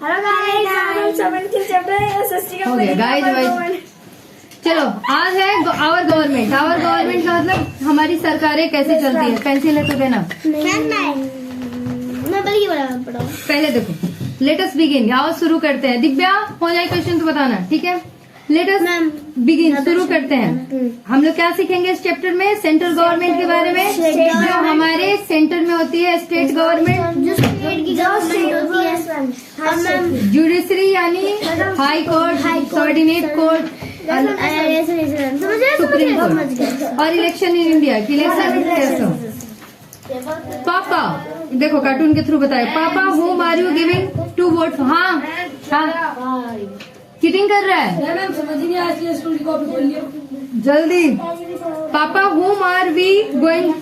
हो गया गाइस। चलो आज है आवर गवर्नमेंट। आवर गवर्नमेंट का मतलब हमारी सरकारें कैसे चलती है। पेंसिल है तो देना। पहले देखो, लेट अस बिगिन। आओ शुरू करते हैं। दिव्या हो जाए क्वेश्चन तो बताना, ठीक है। लेट अस बिगिन, शुरू करते हैं। हम लोग क्या सीखेंगे इस चैप्टर में? सेंट्रल गवर्नमेंट के बारे में, जो हमारे सेंटर में होती है स्टेट गवर्नमेंट, जुडिशरी यानी high court, subordinate court, supreme court, और इलेक्शन इन इंडिया की इलेक्शन कैसे हो। पापा देखो कार्टून के थ्रू बताए। पापा whom are you giving to vote? हाँ हाँ, चीटिंग कर रहा है। मैम समझ नहीं आ रही है, स्कूल की कॉपी खोल लिया जल्दी। पापा whom are we going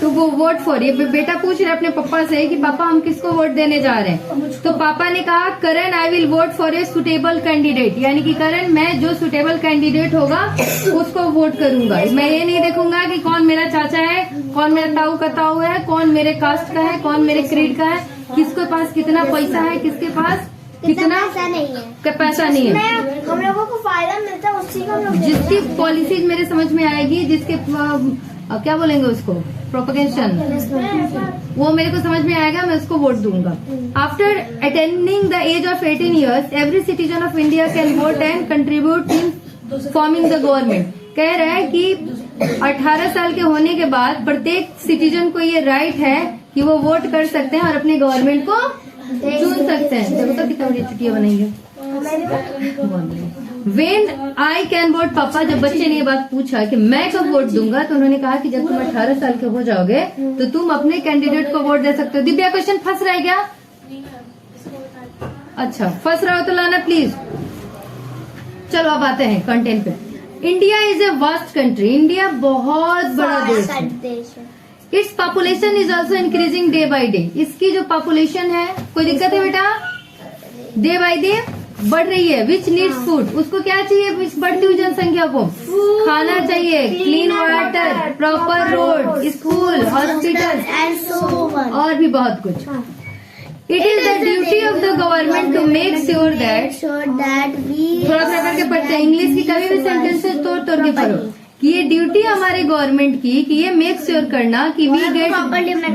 to go vote for? ये बेटा पूछ रहे अपने पापा से कि पापा हम किसको वोट देने जा रहे हैं। तो पापा ने कहा Karan I will vote for a suitable candidate, यानी कि करण मैं जो सुटेबल कैंडिडेट होगा उसको वोट करूंगा। मैं ये नहीं देखूंगा कि कौन मेरा चाचा है, कौन मेरा ताऊ का ताऊ है, कौन मेरे कास्ट का है, कौन मेरे क्रीड का है, किसके पास कितना पैसा है, किसके पास कितना पैसा नहीं है। हम लोगों को फायदा मिलता है उसी को। जिसकी पॉलिसीज मेरे समझ में आएगी, जिसके क्या बोलेंगे उसको, प्रोपगेशन, वो मेरे को समझ में आएगा, मैं उसको वोट दूंगा। After attending the age of 18 years every citizen of India can vote and contribute in forming the government. कह रहा है कि 18 साल के होने के बाद प्रत्येक सिटीजन को ये राइट है कि वो वोट कर सकते हैं और अपने गवर्नमेंट को चुन सकते हैं। देखो तो कितना बड़ी छुट्टियां बनाएंगे। When I can vote? पापा जब बच्चे ने ये बात पूछा कि मैं कब वोट दूंगा, तो उन्होंने कहा कि जब तुम 18 साल के हो जाओगे तो तुम अपने कैंडिडेट को वोट दे सकते हो। दिव्या क्वेश्चन फंस रहा है क्या? अच्छा फंस रहा हो तो लाना प्लीज। चलो अब आते हैं कंटेंट पे। India is a vast country. India बहुत बड़ा देश है। Its population is also increasing day by day. इसकी जो पॉपुलेशन है, कोई दिक्कत है बेटा? डे बाई डे बढ़ रही है। Which needs food? उसको क्या चाहिए? बढ़ती हुई जनसंख्या को खाना चाहिए, clean water, proper road, school, hospital और भी बहुत कुछ। It is the duty of the government to make sure that थोड़ा सा करके पढ़ते हैं। इंग्लिश की कभी भी सेंटेंसेस तोड़ तोड़ के पढ़ो कि ये ड्यूटी हमारे गवर्नमेंट की कि ये मेक श्योर करना कि we get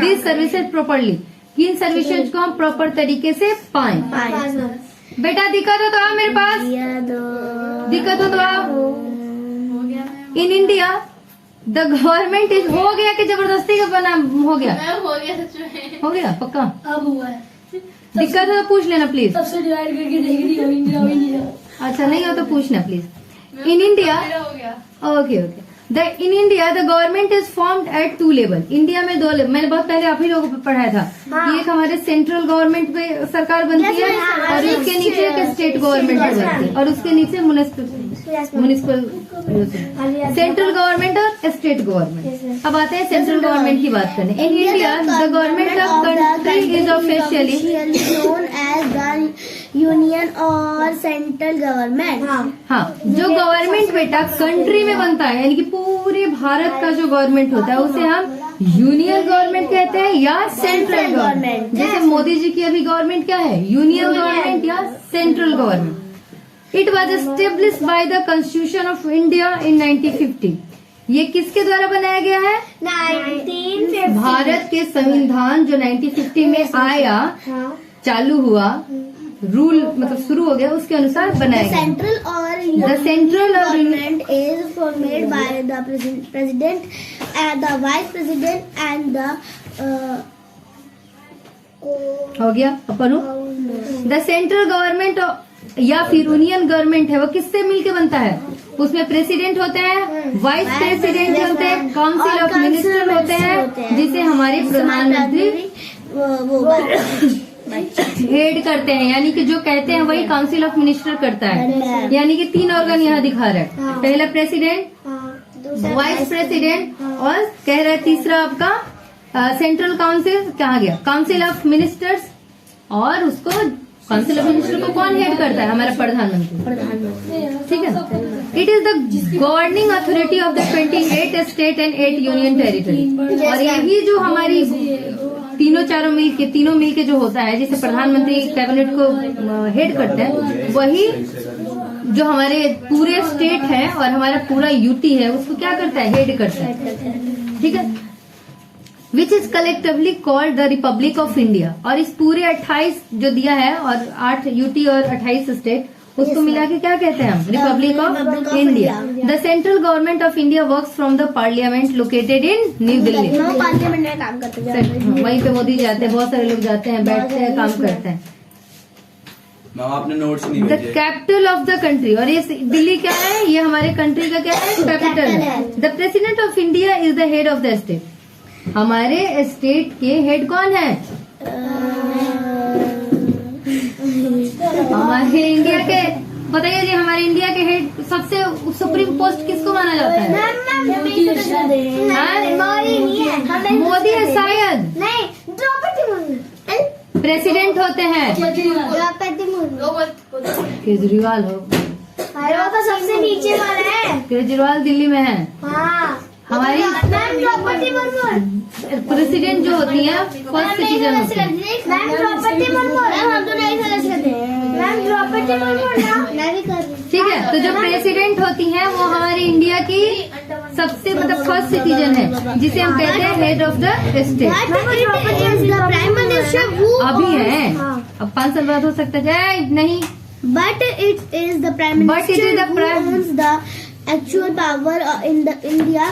this services properly, कि इन सर्विसेज को हम प्रॉपर तरीके से पाएं। बेटा दिक्कत हो तो आओ मेरे पास, दिक्कत हो तो आओ। इन इंडिया द गवर्नमेंट इज हो गया कि जबरदस्ती का बना हो गया? हो गया पक्का? अब हुआ है। दिक्कत हो तो पूछ लेना प्लीज। सबसे डिवाइड करके देख रही हो इंडिया। अच्छा नहीं हो तो पूछना please. In India okay okay in India the government is formed at 2 level. India में 2 लेवल, मैंने बहुत पहले आप ही लोगों को पढ़ाया था कि एक हमारे सेंट्रल गवर्नमेंट पे सरकार बनती है और उसके नीचे एक स्टेट गवर्नमेंट बनती है और उसके नीचे म्युनिसिपल, सेंट्रल गवर्नमेंट और स्टेट गवर्नमेंट। अब आते हैं सेंट्रल गवर्नमेंट की बात करने। In India the government of country is officially known as the union और सेंट्रल गवर्नमेंट। हाँ, जो गवर्नमेंट बेटा कंट्री में बनता है, यानी कि पूरे भारत का जो गवर्नमेंट होता है उसे हम यूनियन गवर्नमेंट कहते हैं या सेंट्रल गवर्नमेंट। जैसे मोदी जी की अभी गवर्नमेंट क्या है? यूनियन गवर्नमेंट या central government. It was established by the constitution of India in 1950। ये किसके द्वारा बनाया गया है? 1950। भारत के संविधान जो 1950 में आया, चालू हुआ, रूल मतलब शुरू हो गया, उसके अनुसार बनाया गया। Central government is formed by the president and the vice president and the हो गया अपन। द सेंट्रल गवर्नमेंट या फिर यूनियन गवर्नमेंट है वो किससे मिलके बनता है? उसमें प्रेसिडेंट होते हैं, वाइस प्रेसिडेंट होते हैं, काउंसिल ऑफ मिनिस्टर होते हैं, जिसे हमारे प्रधानमंत्री हेड करते हैं, यानी कि जो कहते हैं वही काउंसिल ऑफ मिनिस्टर करता है। यानी कि 3 ऑर्गन यहाँ दिखा रहा है। पहला प्रेसिडेंट, वाइस प्रेसिडेंट और कह रहा है तीसरा आपका सेंट्रल काउंसिल, कहाँ गया? Council of ministers. और उसको काउंसिल ऑफ मिनिस्टर को कौन हेड करता है? हमारा प्रधानमंत्री। ठीक है। It is the governing authority of the 28 state and 8 union territory. और यही जो हमारी तीनों मिल के जो होता है, जिसे प्रधानमंत्री कैबिनेट को हेड करते हैं, वही जो हमारे पूरे स्टेट है और हमारा पूरा यूटी है उसको क्या करता है, हेड करता है। ठीक है, which is collectively called the Republic of India. और इस पूरे 28 जो दिया है और 8 यूटी और 28 स्टेट, उसको मिला के क्या कहते हैं हम, Republic of India. The central government of India works from the parliament located in new Delhi. Parliament में काम करते हैं, वहीं पे मोदी जाते हैं, बहुत सारे लोग जाते हैं, बैठते हैं, काम करते हैं। आपने नोट्स नहीं द भेजे। कैपिटल ऑफ द कंट्री, और ये दिल्ली क्या है, ये हमारे कंट्री का क्या है, कैपिटल है। The president of India is the head of the state. हमारे स्टेट के हेड कौन है, हमारे इंडिया के, बताइए जी, हमारे इंडिया के हेड सबसे सुप्रीम पोस्ट किसको माना जाता है, मोदी है शायद, नहीं, द्रौपदी मुर्मू प्रेसिडेंट होते हैं, द्रौपदी मुर्मू, केजरीवाल हो, अरे वो तो सबसे नीचे वाला है। केजरीवाल दिल्ली में है। हाँ, हमारी मैम द्रौपदी मुर्मू प्रेसिडेंट जो होती है फर्स्ट सिटीजन होती है। मैम द्रौपदी मुर्मू, हम तो नहीं समझ सकते। मैम द्रौपदी मुर्मू ना, मैं भी कर रही हूँ। ठीक है, तो जो प्रेसिडेंट होती है वो हमारे इंडिया की सबसे मतलब फर्स्ट सिटीजन है, जिसे हम कहते हैं head of the state. Prime minister अभी है, अब 5 साल बाद हो सकता है, नहीं, but it is the prime But it is the prime- owns the actual power in the India.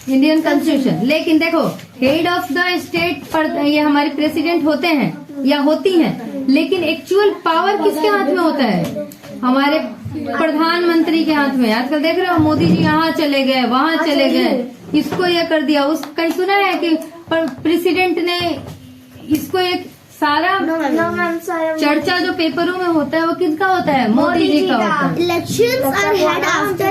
Indian constitution. लेकिन देखो, हेड ऑफ द स्टेट पर ये हमारे प्रेसिडेंट होते हैं या होती हैं, लेकिन एक्चुअल पावर किसके हाथ में होता है, हमारे प्रधानमंत्री के हाथ में। आजकल देख रहे हो, मोदी जी यहाँ चले गए, वहाँ चले गए, इसको ये कर दिया, उस कहीं सुना है कि प्रेसिडेंट ने इसको एक सारा चर्चा जो पेपरों में होता है वो किसका होता है, मोदी जी का होता है। Elections are held after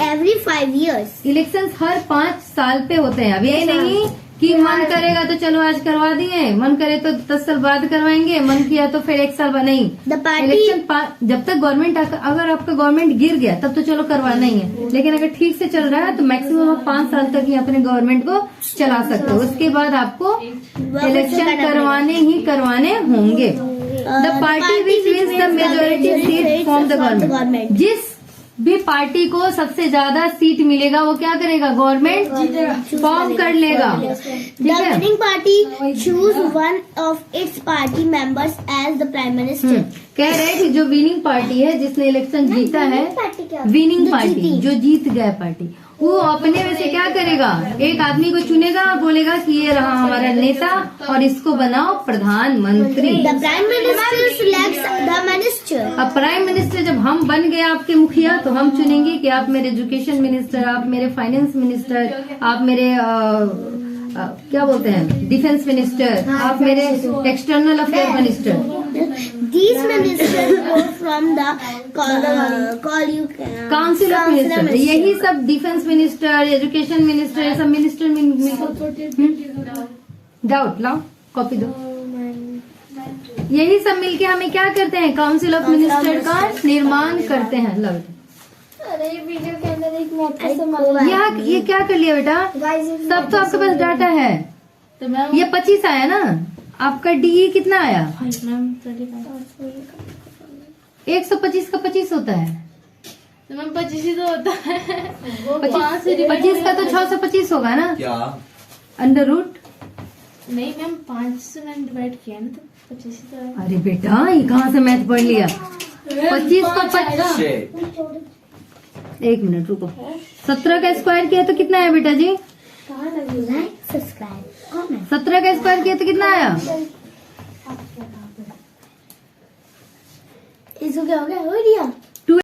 every 5 years. Elections हर 5 साल पे होते हैं। अब ये नहीं कि मन करेगा तो चलो आज करवा दिए, मन करे तो 10 साल बाद करवाएंगे, मन किया तो फिर 1 साल बाद, नहीं। The party इलेक्शन जब तक गवर्नमेंट, अगर आपका गवर्नमेंट गिर गया तब तो चलो करवाना ही है, लेकिन अगर ठीक से चल रहा है तो मैक्सिमम आप 5 साल तक ही अपने गवर्नमेंट को चला सकते हो। उसके बाद आपको इलेक्शन करवाने होंगे। The party which wins the majority seat from the government, जिस भी पार्टी को सबसे ज्यादा सीट मिलेगा वो क्या करेगा, गवर्नमेंट फॉर्म कर लेगा। ठीक The है, winning party choose one of its party members as the prime minister. कह रहे हैं कि जो विनिंग पार्टी है, जिसने इलेक्शन जीता है, विनिंग पार्टी जो जीत गया पार्टी, वो अपने में से क्या करेगा, एक आदमी को चुनेगा और बोलेगा कि ये रहा हमारा नेता और इसको बनाओ प्रधानमंत्री। The prime minister selects the minister. अब प्राइम मिनिस्टर जब हम बन गए आपके मुखिया, तो हम चुनेंगे कि आप मेरे एजुकेशन मिनिस्टर, आप मेरे फाइनेंस मिनिस्टर, आप मेरे क्या बोलते हैं, डिफेंस मिनिस्टर, आप मेरे external affair minister. These ministers go from the council of minister, यही सब डिफेंस मिनिस्टर, एजुकेशन मिनिस्टर, ये सब मिनिस्टर। डाउट लाओ, कॉपी दो। यही सब मिलके हमें क्या करते हैं, काउंसिल ऑफ मिनिस्टर का निर्माण करते हैं। लो बेटा, अरे वीडियो के अंदर एक मैप यहाँ ये क्या कर लिया बेटा, सब तो आपके पास डाटा है। ये 25 आया ना, आपका डीई कितना आया, 125 का 25 होता है, तो मैम 25 ही तो होता है। 25 का तो 625 होगा ना, क्या अंडर रूट। नहीं मैम 5 से मैंने डिवाइड किया ना, तो 25 ही तो है। अरे बेटा, ये कहाँ से मैथ पढ़ लिया, 25 को 25, shit. 1 मिनट रुको, 17 का स्क्वायर किया तो कितना आया बेटा जी, लाइक सब्सक्राइब कमेंट। 17 का स्क्वायर किया तो कितना आया, इसको क्या हो गया, हो गया।